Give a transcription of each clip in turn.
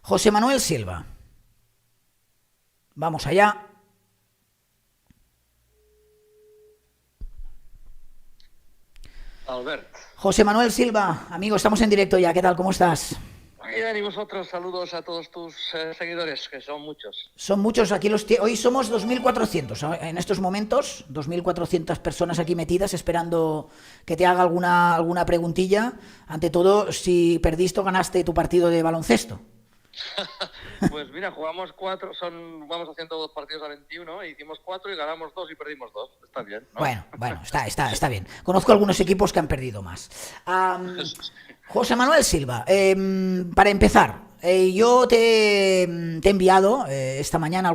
José Manuel Silva. Vamos allá. Albert. José Manuel Silva, amigo, estamos en directo ya. ¿Qué tal? ¿Cómo estás? Bien, y vosotros, saludos a todos tus seguidores, que son muchos. Son muchos aquí hoy somos 2.400 en estos momentos, 2.400 personas aquí metidas esperando que te haga alguna preguntilla. Ante todo, si perdiste o ganaste tu partido de baloncesto. Pues mira, jugamos 4, vamos haciendo 2 partidos a 21, hicimos 4 y ganamos 2 y perdimos 2. Está bien, ¿no? Bueno, está bien. Conozco algunos equipos que han perdido más. José Manuel Silva, para empezar, yo te he enviado esta mañana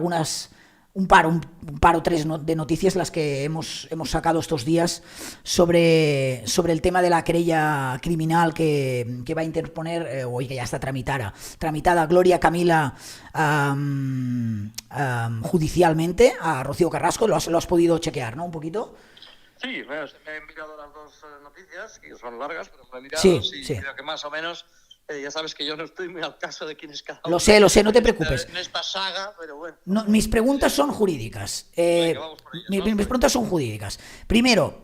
un par o tres de noticias las que hemos sacado estos días sobre el tema de la querella criminal que va a interponer, hoy que ya está tramitada Gloria Camila judicialmente a Rocío Carrasco. Lo has podido chequear, ¿no? Un poquito. Sí, me he enviado las dos noticias, que son largas, pero me he mirado, sí. Creo que más o menos, ya sabes que yo no estoy muy al caso de quién es cada uno. Lo sé, no te preocupes. En esta saga, pero bueno. No, mis preguntas son jurídicas. Venga, vamos por ellas, mis preguntas son jurídicas. Primero,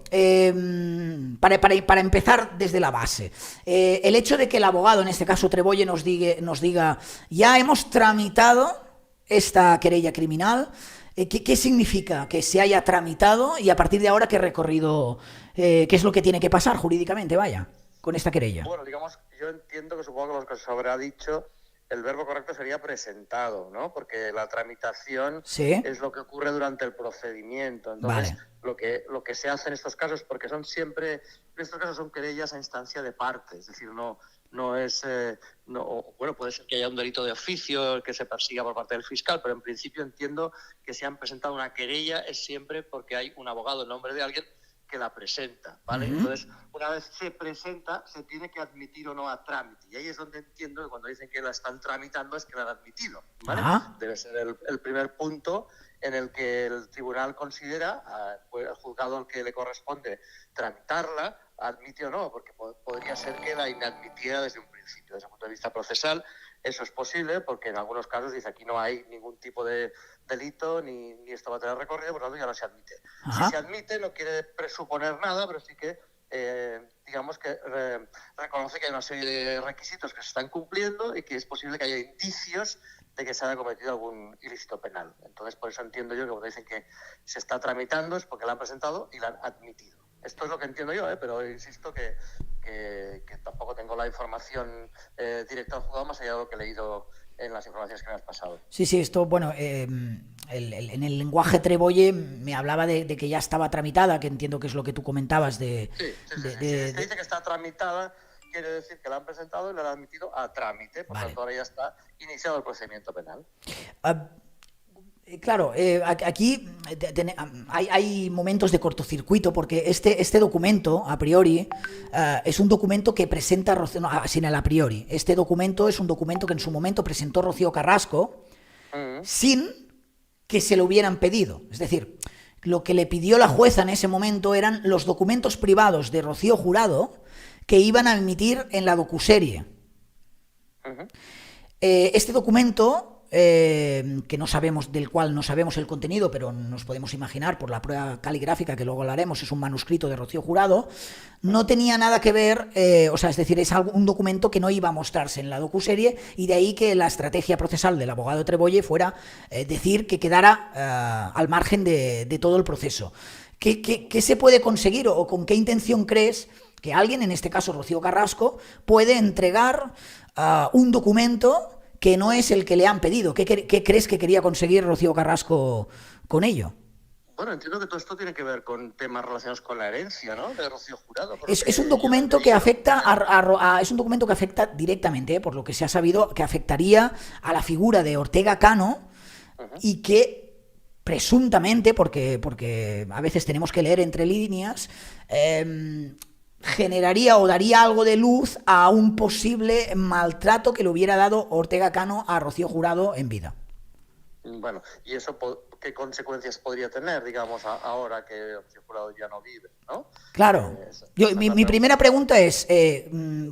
para empezar desde la base, el hecho de que el abogado, en este caso Trebolle, nos diga ya hemos tramitado esta querella criminal. ¿Qué significa que se haya tramitado y a partir de ahora qué recorrido, qué es lo que tiene que pasar jurídicamente, vaya, con esta querella? Bueno, digamos, yo entiendo que supongo que lo que se habrá dicho, el verbo correcto sería presentado, ¿no? Porque la tramitación es lo que ocurre durante el procedimiento. Entonces, lo que se hace en estos casos, porque son siempre, en estos casos son querellas a instancia de parte, es decir, no es, bueno, puede ser que haya un delito de oficio que se persiga por parte del fiscal, pero en principio entiendo que si han presentado una querella es siempre porque hay un abogado en nombre de alguien que la presenta, ¿vale? Entonces, una vez se presenta, se tiene que admitir o no a trámite. Y ahí es donde entiendo que cuando dicen que la están tramitando es que la han admitido, ¿vale? Debe ser el primer punto en el que el tribunal considera, el juzgado al que le corresponde tramitarla, admite o no, porque podría ser que la inadmitiera desde un principio. Desde el punto de vista procesal, eso es posible, porque en algunos casos dice aquí no hay ningún tipo de delito, ni esto va a tener recorrido, por lo tanto ya no se admite. Si se admite no quiere presuponer nada, pero sí que digamos que reconoce que hay una serie de requisitos que se están cumpliendo y que es posible que haya indicios de que se haya cometido algún ilícito penal. Entonces, por eso entiendo yo que cuando dicen que se está tramitando es porque la han presentado y la han admitido. Esto es lo que entiendo yo, pero insisto que tampoco tengo la información directa del juzgado más allá de lo que he leído en las informaciones que me has pasado. Sí, esto, bueno, en el lenguaje Trebolle me hablaba de que ya estaba tramitada, que entiendo que es lo que tú comentabas de... Sí. Si dice que está tramitada, quiere decir que la han presentado y la han admitido a trámite, por tanto ahora ya está iniciado el procedimiento penal. Claro, aquí hay momentos de cortocircuito porque este documento, a priori, es un documento que presenta Rocío, sin el a priori. Este documento es un documento que en su momento presentó Rocío Carrasco sin que se lo hubieran pedido. Es decir, lo que le pidió la jueza en ese momento eran los documentos privados de Rocío Jurado que iban a emitir en la docuserie. Este documento... que no sabemos, del cual no sabemos el contenido, pero nos podemos imaginar por la prueba caligráfica que luego hablaremos, es un manuscrito de Rocío Jurado, no tenía nada que ver, es decir, es un documento que no iba a mostrarse en la docuserie, y de ahí que la estrategia procesal del abogado Trebolle fuera decir que quedara al margen de todo el proceso. ¿Qué se puede conseguir o con qué intención crees que alguien, en este caso Rocío Carrasco, puede entregar un documento que no es el que le han pedido? ¿Qué crees que quería conseguir Rocío Carrasco con ello? Bueno, entiendo que todo esto tiene que ver con temas relacionados con la herencia, ¿no? De Rocío Jurado. Es un documento que afecta es un documento que afecta directamente, por lo que se ha sabido, que afectaría a la figura de Ortega Cano y que presuntamente, porque a veces tenemos que leer entre líneas, generaría o daría algo de luz a un posible maltrato que le hubiera dado Ortega Cano a Rocío Jurado en vida. Bueno, ¿y eso qué consecuencias podría tener, digamos, ahora que Rocío Jurado ya no vive, ¿no? Claro. Mi primera pregunta es,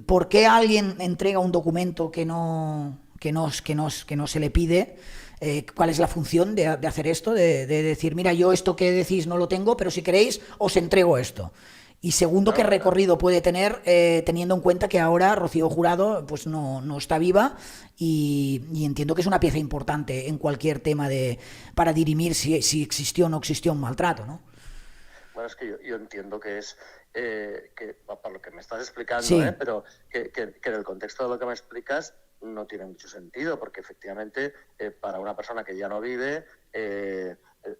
¿por qué alguien entrega un documento que no que no se le pide. ¿Cuál es la función de hacer esto? De decir, mira, yo esto que decís no lo tengo, pero si queréis os entrego esto. Y segundo, ¿qué recorrido puede tener teniendo en cuenta que ahora Rocío Jurado pues no está viva y entiendo que es una pieza importante en cualquier tema para dirimir si existió o no existió un maltrato, ¿no? Bueno, es que yo entiendo que es, para lo que me estás explicando, sí. Pero que en el contexto de lo que me explicas no tiene mucho sentido, porque efectivamente para una persona que ya no vive,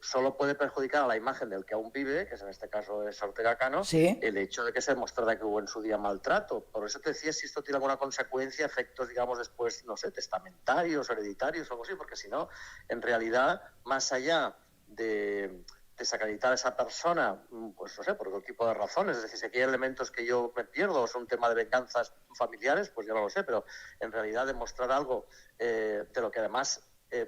solo puede perjudicar a la imagen del que aún vive, que es en este caso es Ortega Cano, sí. el hecho de que se demostrara que hubo en su día maltrato. Por eso te decía si esto tiene alguna consecuencia, efectos, digamos, después, no sé, testamentarios, hereditarios o algo así, porque si no, en realidad, más allá de desacreditar a esa persona, pues no sé, por otro tipo de razones, es decir, si aquí hay elementos que yo me pierdo, o es un tema de venganzas familiares, pues yo no lo sé, pero en realidad demostrar algo de lo que además,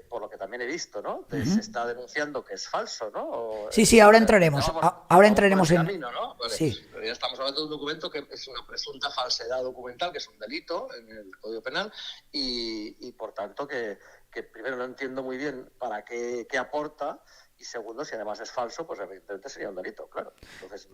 por lo que también he visto, ¿no? Se está denunciando que es falso, ¿no? Sí, ahora entraremos. Ahora entraremos en... camino, ¿no? Vale. Sí. Pero ya estamos hablando de un documento que es una presunta falsedad documental, que es un delito en el Código Penal, y por tanto que primero no entiendo muy bien para qué aporta, y segundo, si además es falso, pues evidentemente sería un delito, claro. Entonces,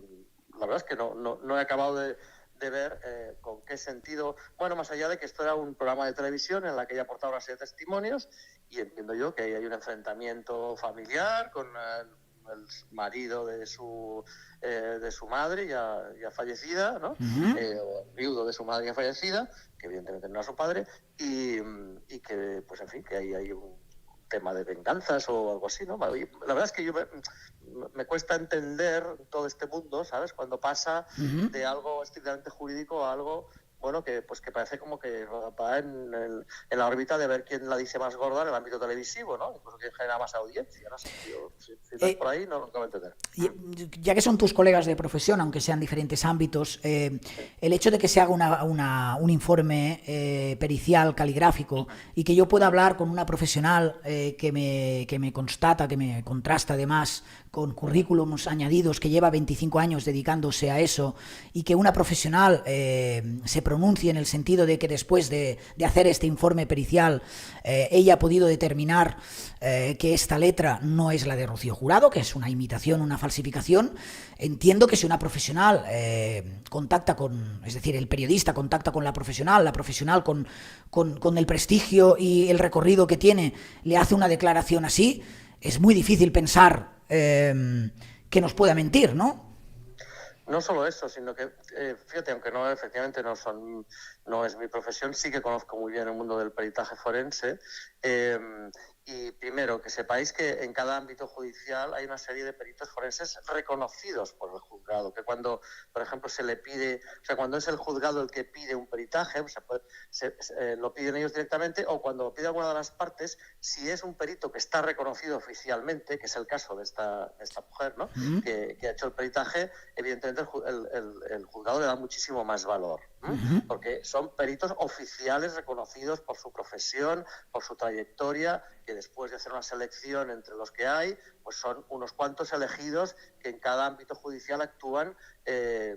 la verdad es que no he acabado de ver con qué sentido, bueno, más allá de que esto era un programa de televisión en la que ella aportaba una serie de testimonios, y entiendo yo que hay un enfrentamiento familiar con el marido de su madre ya fallecida, ¿no? O el viudo de su madre ya fallecida, que evidentemente no era su padre, y que, pues en fin, que hay un tema de venganzas o algo así, ¿no? La verdad es que yo me cuesta entender todo este mundo, ¿sabes? Cuando pasa de algo estrictamente jurídico a algo, bueno, que parece como que va en la órbita de ver quién la dice más gorda en el ámbito televisivo, ¿no? Incluso quién genera más audiencia, no sé, tío. Si estás por ahí, no lo acabo de entender. Ya que son tus colegas de profesión, aunque sean diferentes ámbitos, el hecho de que se haga un informe pericial, caligráfico, y que yo pueda hablar con una profesional que me constata, que me contrasta además con currículums añadidos, que lleva 25 años dedicándose a eso, y que una profesional se pronuncie en el sentido de que después de hacer este informe pericial ella ha podido determinar que esta letra no es la de Rocío Jurado, que es una imitación, una falsificación. Entiendo que si una profesional contacta es decir, el periodista contacta con la profesional con el prestigio y el recorrido que tiene, le hace una declaración así, es muy difícil pensar que nos pueda mentir, ¿no? No solo eso, sino que, fíjate, aunque efectivamente no es mi profesión, sí que conozco muy bien el mundo del peritaje forense. Y primero, que sepáis que en cada ámbito judicial hay una serie de peritos forenses reconocidos por el juzgado, que cuando, por ejemplo, se le pide, o sea, cuando es el juzgado el que pide un peritaje, lo piden ellos directamente, o cuando lo pide alguna de las partes, si es un perito que está reconocido oficialmente, que es el caso de esta mujer, ¿no? Que ha hecho el peritaje, evidentemente el juzgado le da muchísimo más valor, porque son peritos oficiales reconocidos por su profesión, por su trayectoria, que después de hacer una selección entre los que hay, pues son unos cuantos elegidos que en cada ámbito judicial actúan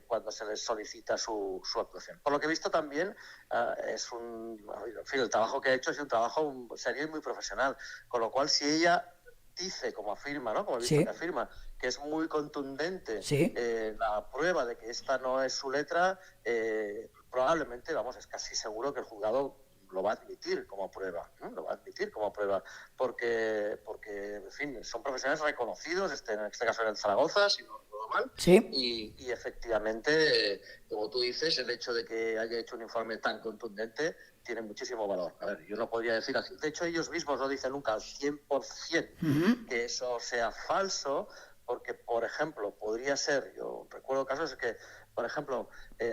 cuando se les solicita su actuación. Por lo que he visto también, el trabajo que ha hecho es un trabajo serio y muy profesional, con lo cual si ella dice, como afirma, ¿no? Como he visto que afirma, que es muy contundente la prueba de que esta no es su letra, probablemente, es casi seguro que el juzgado lo va a admitir como prueba, ¿no? Lo va a admitir como prueba, porque en fin, son profesionales reconocidos, en este caso en el Zaragoza, si no recuerdo mal, y efectivamente, como tú dices, el hecho de que haya hecho un informe tan contundente tiene muchísimo valor. A ver, yo no podría decir así. De hecho, ellos mismos no dicen nunca al 100% que eso sea falso, porque, por ejemplo, podría ser, yo recuerdo casos que, por ejemplo,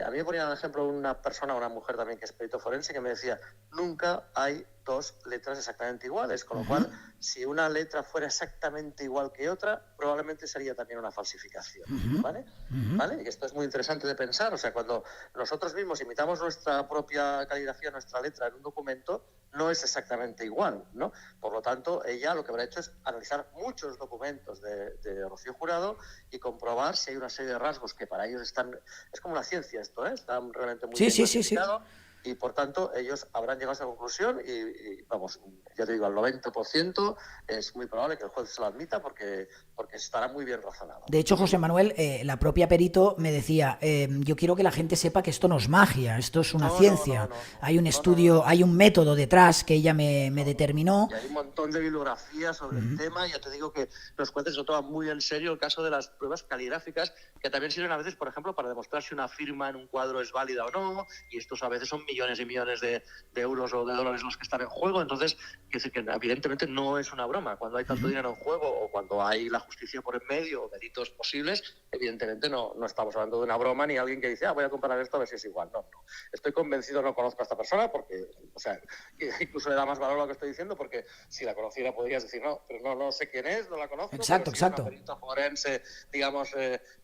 a mí me ponía un ejemplo una mujer también que es perito forense, que me decía, nunca hay dos letras exactamente iguales, con lo cual, si una letra fuera exactamente igual que otra, probablemente sería también una falsificación, ¿vale? ¿Vale? Y esto es muy interesante de pensar, o sea, cuando nosotros mismos imitamos nuestra propia caligrafía, nuestra letra en un documento, no es exactamente igual, ¿no? Por lo tanto, ella lo que habrá hecho es analizar muchos documentos de Rocío Jurado y comprobar si hay una serie de rasgos que para ellos están... Es como una ciencia esto, ¿eh? Está realmente muy bien clasificado. y por tanto ellos habrán llegado a esa conclusión y vamos, ya te digo, al 90% es muy probable que el juez se lo admita porque estará muy bien razonado. De hecho, José Manuel, la propia perito me decía, yo quiero que la gente sepa que esto no es magia, esto es una ciencia. Hay un estudio, hay un método detrás que ella me determinó. Y hay un montón de bibliografías sobre el tema. Ya te digo que los jueces lo toman muy en serio el caso de las pruebas caligráficas, que también sirven a veces, por ejemplo, para demostrar si una firma en un cuadro es válida o no, y estos a veces son millones y millones de euros o de dólares los que están en juego. Entonces, que evidentemente no es una broma. Cuando hay tanto dinero en juego o cuando hay la justicia por en medio o delitos posibles, evidentemente no estamos hablando de una broma ni alguien que dice, voy a comparar esto a ver si es igual. No. Estoy convencido, no conozco a esta persona porque, o sea, incluso le da más valor a lo que estoy diciendo porque si la conociera podrías decir, no, pero no sé quién es, no la conozco. Exacto. Es una perita forense, digamos,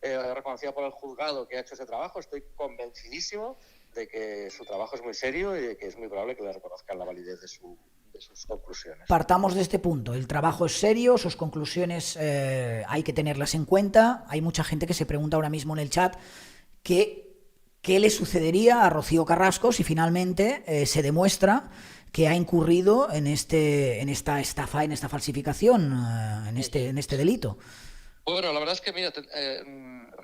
reconocida por el juzgado que ha hecho ese trabajo. Estoy convencidísimo de que su trabajo es muy serio y de que es muy probable que le reconozcan la validez de sus conclusiones. Partamos de este punto. El trabajo es serio, sus conclusiones hay que tenerlas en cuenta. Hay mucha gente que se pregunta ahora mismo en el chat qué le sucedería a Rocío Carrasco si finalmente se demuestra que ha incurrido en esta estafa, en esta falsificación, en este delito. Bueno, la verdad es que, mira,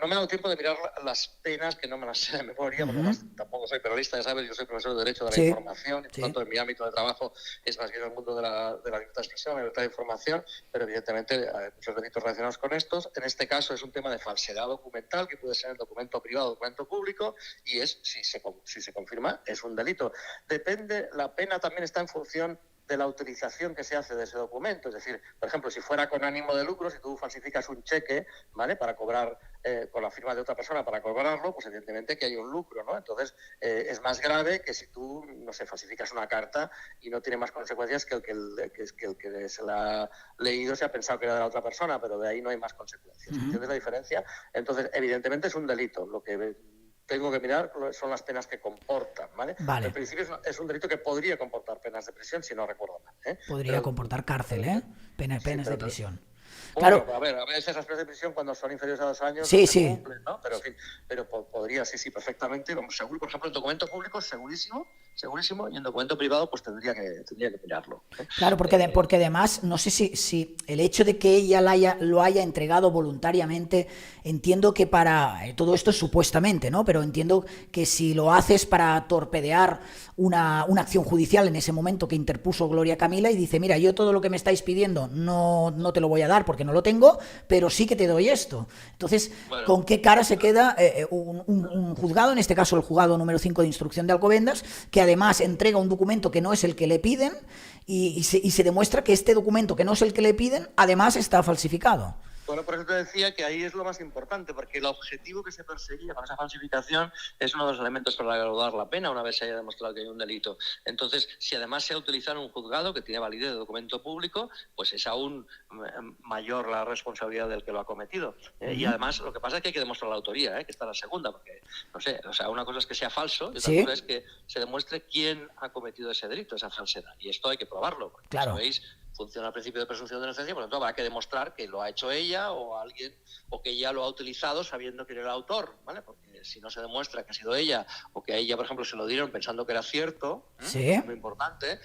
no me ha dado tiempo de mirar las penas, que no me las sé de memoria, porque además tampoco soy periodista, ya sabes, yo soy profesor de Derecho de la Información, y por tanto en mi ámbito de trabajo es más bien el mundo de la libertad de expresión, la libertad de información, pero evidentemente hay muchos delitos relacionados con estos. En este caso es un tema de falsedad documental, que puede ser en documento privado o documento público, y si se confirma, es un delito. Depende, la pena también está en función de la utilización que se hace de ese documento. Es decir, por ejemplo, si fuera con ánimo de lucro, si tú falsificas un cheque, ¿vale?, para cobrar con la firma de otra persona para cobrarlo, pues evidentemente que hay un lucro, ¿no? Entonces, es más grave que si tú, no sé, falsificas una carta y no tiene más consecuencias que el que se la ha leído se ha pensado que era de la otra persona, pero de ahí no hay más consecuencias. ¿Entiendes la diferencia? Entonces, evidentemente es un delito. Lo que tengo que mirar son las penas que comportan, ¿vale? En principio es un delito que podría comportar penas de prisión, si no recuerdo mal. Podría comportar cárcel, penas de prisión. Bueno, claro. A veces esas penas de prisión cuando son inferiores a 2 años sí, no se cumplen, ¿no? Pero en fin, podría, sí, perfectamente. Seguro, por ejemplo, en documento público, segurísimo, y en documento privado, pues tendría que mirarlo. Claro, porque además, no sé si el hecho de que ella lo haya entregado voluntariamente, entiendo que para todo esto es supuestamente, ¿no? Pero entiendo que si lo haces para torpedear una acción judicial en ese momento que interpuso Gloria Camila y dice, mira, yo todo lo que me estáis pidiendo no te lo voy a dar porque no lo tengo, pero sí que te doy esto. Entonces, bueno, ¿con qué cara se queda un juzgado, en este caso el juzgado número 5 de instrucción de Alcobendas, que además entrega un documento que no es el que le piden y se demuestra que este documento que no es el que le piden, además está falsificado? Bueno, por eso te decía que ahí es lo más importante, porque el objetivo que se perseguía con esa falsificación es uno de los elementos para graduar la pena una vez se haya demostrado que hay un delito. Entonces, si además se ha utilizado en un juzgado que tiene validez de documento público, pues es aún mayor la responsabilidad del que lo ha cometido. Y además, lo que pasa es que hay que demostrar la autoría, que está la segunda, porque, no sé, o sea, una cosa es que sea falso y otra cosa es que se demuestre quién ha cometido ese delito, esa falsedad. Y esto hay que probarlo, porque, claro, ¿sabéis? Funciona el principio de presunción de inocencia, por lo tanto habrá que demostrar que lo ha hecho ella o alguien, o que ella lo ha utilizado sabiendo que era el autor, ¿vale? Porque si no se demuestra que ha sido ella, o que a ella, por ejemplo, se lo dieron pensando que era cierto, es muy importante,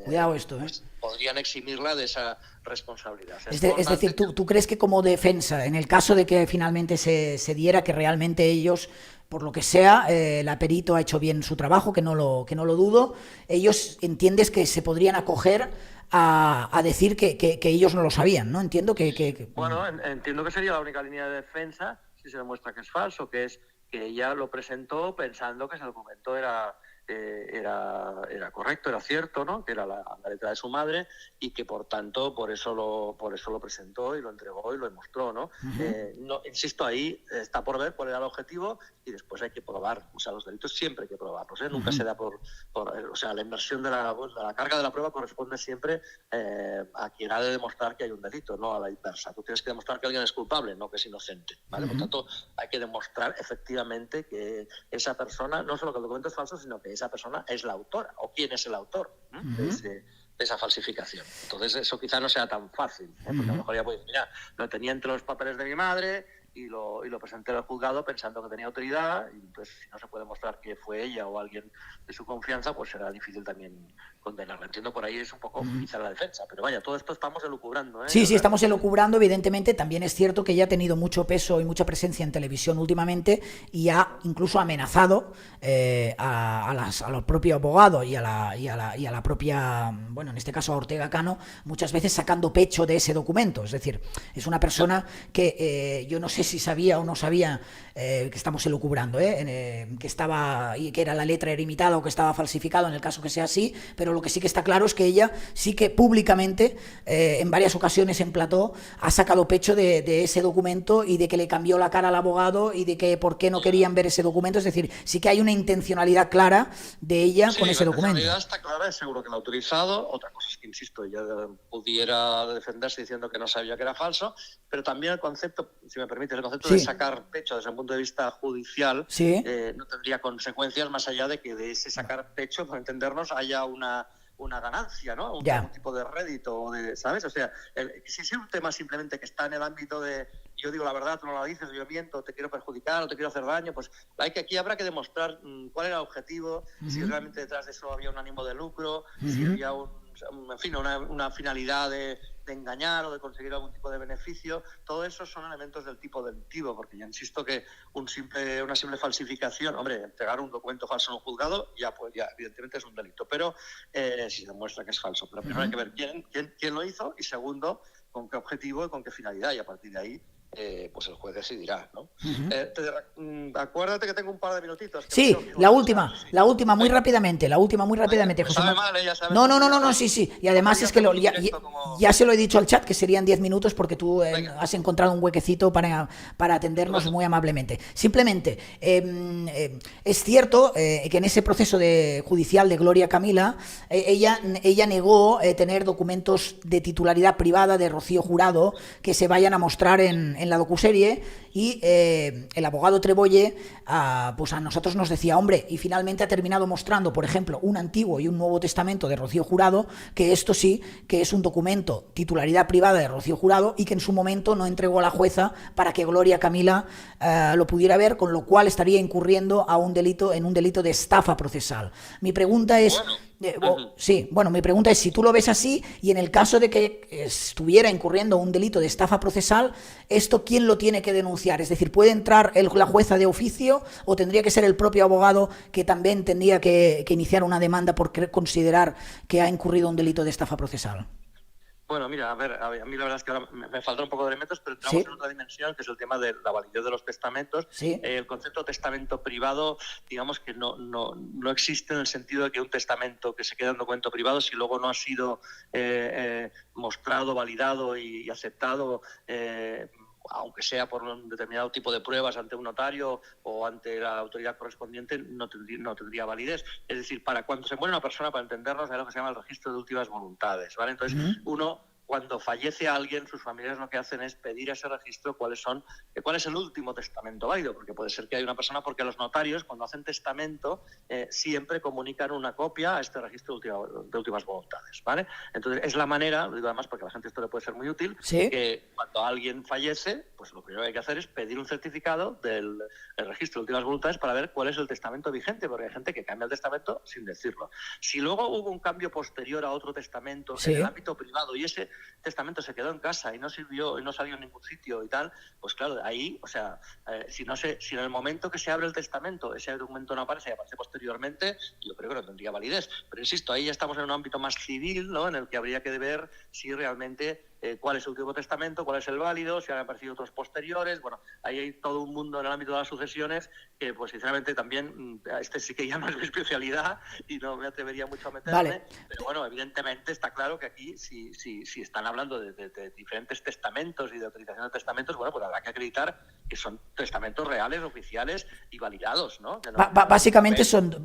cuidado esto, pues podrían eximirla de esa responsabilidad. Es decir, ¿tú crees que como defensa, en el caso de que finalmente se diera que realmente ellos, por lo que sea, la perito ha hecho bien su trabajo, que no lo dudo, ellos entiendes que se podrían acoger a decir que ellos no lo sabían, ¿no? Entiendo que... Bueno, entiendo que sería la única línea de defensa si se demuestra que es falso, que es que ella lo presentó pensando que ese documento era correcto, era cierto, ¿no? Que era la letra de su madre y que por tanto por eso lo presentó y lo entregó y lo demostró, ¿no? No, insisto, ahí está por ver cuál era el objetivo y después hay que probar. O sea, los delitos siempre hay que probarlos, nunca se da o sea, la inversión de la carga de la prueba corresponde siempre a quien ha de demostrar que hay un delito, no a la inversa. Tú tienes que demostrar que alguien es culpable, no que es inocente, ¿vale? Por tanto, hay que demostrar efectivamente que esa persona, no solo que el documento es falso, sino que esa persona es la autora, o quién es el autor de esa falsificación. Entonces eso quizá no sea tan fácil, porque a lo mejor ya puedes, mira, lo tenía entre los papeles de mi madre lo presenté al juzgado pensando que tenía autoridad, y entonces si no se puede mostrar que fue ella o alguien de su confianza, pues será difícil también condenarla. Entiendo por ahí es un poco quizá la defensa, pero vaya, todo esto estamos elucubrando, ¿eh? Sí, sí, estamos elucubrando, evidentemente. También es cierto que ella ha tenido mucho peso y mucha presencia en televisión últimamente y ha incluso amenazado al propio abogado y a la propia, bueno, en este caso a Ortega Cano, muchas veces sacando pecho de ese documento. Es decir, es una persona que yo no sé si sabía o no sabía que estamos elucubrando, que estaba y que era la letra era imitada o que estaba falsificado, en el caso que sea así, pero lo que sí que está claro es que ella sí que públicamente en varias ocasiones en plató ha sacado pecho de ese documento y de que le cambió la cara al abogado y de que por qué no querían ver ese documento. Es decir, sí que hay una intencionalidad clara de ella con ese documento. La intencionalidad está clara, es seguro que la ha autorizado. Otra cosa es que, insisto, ella pudiera defenderse diciendo que no sabía que era falso, pero también el concepto, si me permite, el concepto de sacar pecho desde un punto de vista judicial no tendría consecuencias más allá de que de ese sacar pecho, por entendernos, haya una ganancia, ¿no? Un tipo de rédito, ¿sabes? O sea, si es un tema simplemente que está en el ámbito de yo digo la verdad, tú no la dices, yo miento, te quiero perjudicar o te quiero hacer daño, pues aquí habrá que demostrar cuál era el objetivo, si realmente detrás de eso había un ánimo de lucro, si había una finalidad de engañar o de conseguir algún tipo de beneficio. Todo eso son elementos del tipo delictivo, porque ya insisto que una simple falsificación, hombre, entregar un documento falso en un juzgado ya evidentemente es un delito, pero si se demuestra que es falso. Pero primero hay que ver quién lo hizo y segundo, con qué objetivo y con qué finalidad, y a partir de ahí pues el juez decidirá, ¿no? Acuérdate que tengo un par de minutitos. Sí, la última, muy rápidamente, José Manuel. No, sí. Y además es que ya se lo he dicho al chat, que serían 10 minutos porque tú has encontrado un huequecito para atendernos muy amablemente. Simplemente, es cierto que en ese proceso judicial de Gloria Camila, ella negó tener documentos de titularidad privada de Rocío Jurado que se vayan a mostrar en la docuserie, y el abogado Trebolle pues a nosotros nos decía, hombre, y finalmente ha terminado mostrando, por ejemplo, un Antiguo y un Nuevo Testamento de Rocío Jurado, que esto sí que es un documento titularidad privada de Rocío Jurado y que en su momento no entregó a la jueza para que Gloria Camila lo pudiera ver, con lo cual estaría incurriendo en un delito de estafa procesal. Mi pregunta es... mi pregunta es si tú lo ves así, y en el caso de que estuviera incurriendo un delito de estafa procesal, ¿esto quién lo tiene que denunciar? Es decir, ¿puede entrar la jueza de oficio o tendría que ser el propio abogado que también tendría que iniciar una demanda por considerar que ha incurrido un delito de estafa procesal? Bueno, mira, a mí la verdad es que ahora me faltan un poco de elementos, pero entramos en otra dimensión, que es el tema de la validez de los testamentos. El concepto de testamento privado, digamos que no existe en el sentido de que un testamento que se queda en documento privado, si luego no ha sido mostrado, validado y aceptado, aunque sea por un determinado tipo de pruebas ante un notario o ante la autoridad correspondiente, no tendría validez. Es decir, para cuando se muere una persona, para entendernos, hay lo que se llama el registro de últimas voluntades, ¿vale? Entonces, cuando fallece alguien, sus familiares lo que hacen es pedir a ese registro cuál es el último testamento válido, porque puede ser que haya una persona, porque los notarios, cuando hacen testamento, siempre comunican una copia a este registro de últimas voluntades, ¿vale? Entonces, es la manera, lo digo además porque a la gente esto le puede ser muy útil, que cuando alguien fallece, pues lo primero que hay que hacer es pedir un certificado del registro de últimas voluntades para ver cuál es el testamento vigente, porque hay gente que cambia el testamento sin decirlo. Si luego hubo un cambio posterior a otro testamento en el ámbito privado y ese testamento se quedó en casa y no sirvió y no salió en ningún sitio y tal, pues claro, ahí, o sea, si en el momento que se abre el testamento ese documento no aparece y aparece posteriormente, yo creo que no tendría validez. Pero insisto, ahí ya estamos en un ámbito más civil, ¿no?, en el que habría que ver si realmente cuál es el último testamento, cuál es el válido, si han aparecido otros posteriores. Bueno, ahí hay todo un mundo en el ámbito de las sucesiones que, pues sinceramente, también sí que ya no es mi especialidad y no me atrevería mucho a meterme. Vale. Pero bueno, evidentemente está claro que aquí, si están hablando de diferentes testamentos y de autorización de testamentos, bueno, pues habrá que acreditar que son testamentos reales, oficiales y validados, ¿no? Básicamente son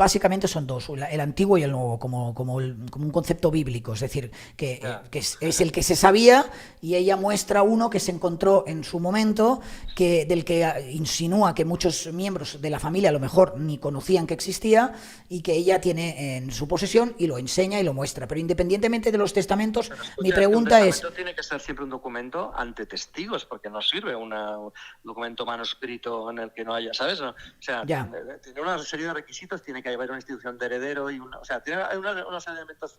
dos, el antiguo y el nuevo, como un concepto bíblico, es decir, que es el que se sabía ella, y ella muestra uno que se encontró en su momento, del que insinúa que muchos miembros de la familia a lo mejor ni conocían que existía, y que ella tiene en su posesión y lo enseña y lo muestra. Pero independientemente de los testamentos, mi pregunta es... Un testamento tiene que ser siempre un documento ante testigos, porque no sirve un documento manuscrito en el que no haya, ¿sabes? O sea, tiene una serie de requisitos, tiene que haber una institución de heredero, o sea, tiene una serie de elementos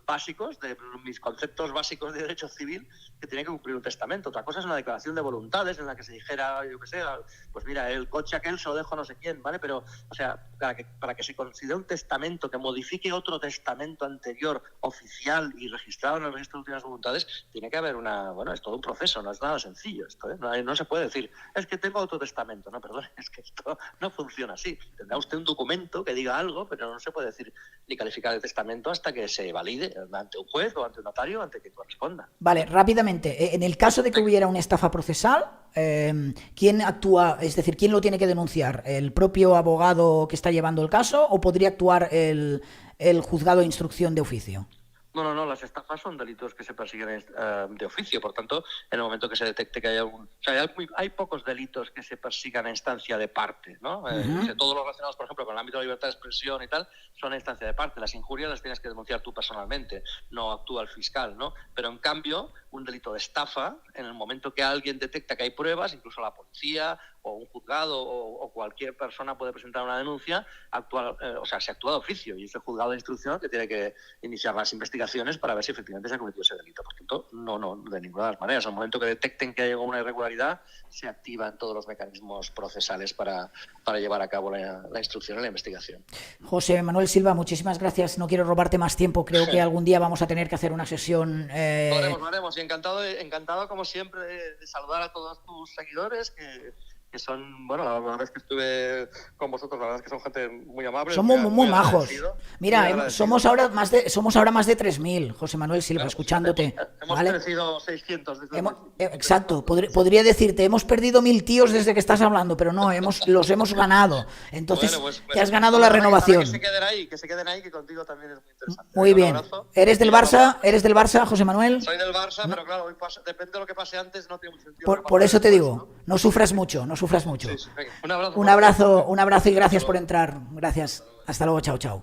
básicos, de mis conceptos básicos de derecho civil, que tiene que cumplir un testamento. Otra cosa es una declaración de voluntades en la que se dijera, yo qué sé, pues mira, el coche aquel se lo dejo a no sé quién, ¿vale? Pero, o sea, para que se considere un testamento que modifique otro testamento anterior, oficial y registrado en el registro de últimas voluntades, tiene que haber es todo un proceso, no es nada sencillo esto, ¿eh? No se puede decir, es que tengo otro testamento, no, perdón, es que esto no funciona así. Tendrá usted un documento que diga algo, pero no se puede decir ni calificar el testamento hasta que se valide ante un juez o ante un notario, ante quien corresponda. Vale, rápidamente, en el caso de que hubiera una estafa procesal, ¿quién actúa? Es decir, ¿quién lo tiene que denunciar? ¿El propio abogado que está llevando el caso o podría actuar el juzgado de instrucción de oficio? No, las estafas son delitos que se persiguen de oficio, por tanto, en el momento que se detecte que hay algún... O sea, hay pocos delitos que se persigan a instancia de parte, ¿no? Todos los relacionados, por ejemplo, con el ámbito de la libertad de expresión y tal, son a instancia de parte. Las injurias las tienes que denunciar tú personalmente, no actúa el fiscal, ¿no? Pero, en cambio, un delito de estafa, en el momento que alguien detecta que hay pruebas, incluso la policía o un juzgado o cualquier persona puede presentar una denuncia, se actúa de oficio, y es el juzgado de instrucción que tiene que iniciar las investigaciones para ver si efectivamente se ha cometido ese delito. Por tanto, no, de ninguna de las maneras. Al momento que detecten que ha llegado una irregularidad, se activan todos los mecanismos procesales para llevar a cabo la instrucción y la investigación. José Manuel Silva, muchísimas gracias. No quiero robarte más tiempo. Creo que algún día vamos a tener que hacer una sesión. Lo haremos. Y encantado, como siempre, de saludar a todos tus seguidores, que son, la verdad es que estuve con vosotros, la verdad es que son gente muy amable. Somos muy majos. Mira, somos ahora más de 3.000, José Manuel Silva, escuchándote. Hemos crecido 600 desde exacto, podría decirte, hemos perdido 1.000 tíos desde que estás hablando, pero no, los hemos ganado. Entonces, te has ganado la renovación. Que se queden ahí, que contigo también es muy interesante. Muy bien. ¿Eres del Barça, José Manuel? Soy del Barça, pero claro, depende de lo que pase antes, no tiene mucho sentido. Por eso te digo, no sufras mucho. Sí, venga. Un abrazo y gracias por entrar. Gracias. Hasta luego, chao.